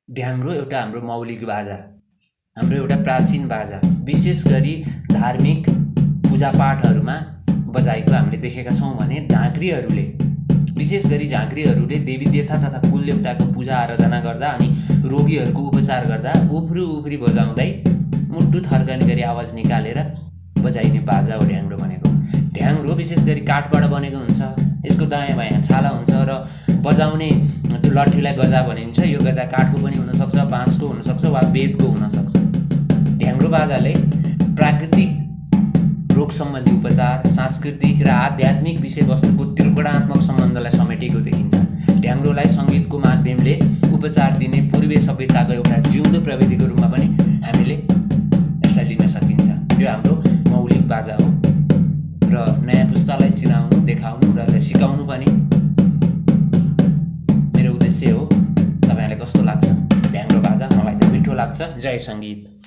ढ्याङ्ग्रो एउटा हाम्रो मौलिक बाजा, हाम्रो एउटा प्राचीन बाजा, विशेष गरी धार्मिक पूजापाठहरूमा बजाएको हामीले देखेका छौँ भने झाँक्रीहरूले, विशेष गरी झाँक्रीहरूले देवी देवता तथा कुलदेवताको पूजा आराधना गर्दा अनि रोगीहरूको उपचार गर्दा उफ्री उफ्री बजाउँदै मुटु थर्कने गरी आवाज निकालेर बजाइने बाजा हो ढ्याङ्ग्रो भनेको। ढ्याङ्ग्रो विशेष गरी काठबाट बनेको हुन्छ, यसको दायाँ बायाँ छाला हुन्छ र बजाउने त्यो लट्ठीलाई गजा भनिन्छ। यो गजा काठको पनि हुनसक्छ, बाँसको हुनसक्छ वा बेतको हुनसक्छ। ढ्याङ्ग्रो बाजाले प्राकृतिक रोग सम्बन्धी उपचार, सांस्कृतिक र आध्यात्मिक विषयवस्तुको त्रिकोणात्मक सम्बन्धलाई समेटेको देखिन्छ। ढ्याङ्ग्रोलाई सङ्गीतको माध्यमले उपचार दिने पूर्वीय सभ्यताको एउटा जिउँदो प्रविधिको रूपमा पनि हामीले यसलाई लिन सकिन्छ। यो हाम्रो मौलिक बाजा हो र नयाँ पुस्तालाई चिनाउनु, देखाउनु र यसलाई सिकाउनु पनि मेरो उद्देश्य हो। तपाईँलाई कस्तो लाग्छ ढ्याङ्ग्रो बाजा? मलाई त मिठो लाग्छ। जय सङ्गीत।